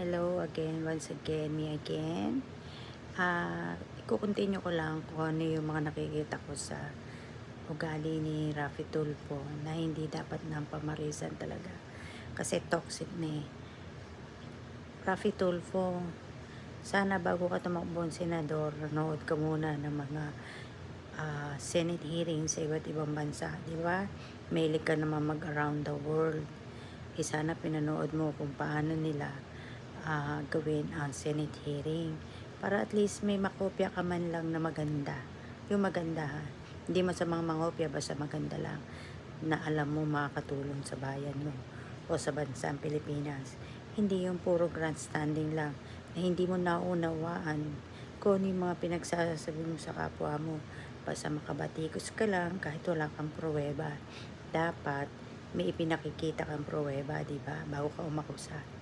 Hello again, once again, me again. Iko-continue ko lang kung ano yung mga nakikita ko sa ugali ni Raffy Tulfo na hindi dapat nang pamarisan talaga. Kasi toxic na eh. Raffy Tulfo, sana bago ka tumakbong senador, nood ka muna ng mga Senate hearings sa iba't ibang bansa. Di ba? Mahilig ka naman mag-around the world. Sana pinanood mo kung paano nila gawin ang Senate hearing para at least may makopya ka man lang na maganda, yung maganda ha, hindi masamang mangopya basta maganda lang na alam mo makakatulong sa bayan mo o sa bansang Pilipinas, hindi yung puro grandstanding lang na hindi mo naunawaan kung ano yung mga pinagsasabi mo sa kapwa mo, basta makabatikos ka lang kahit wala kang pruweba. Dapat may ipinakikita kang pruweba, di ba, bago ka umakusa.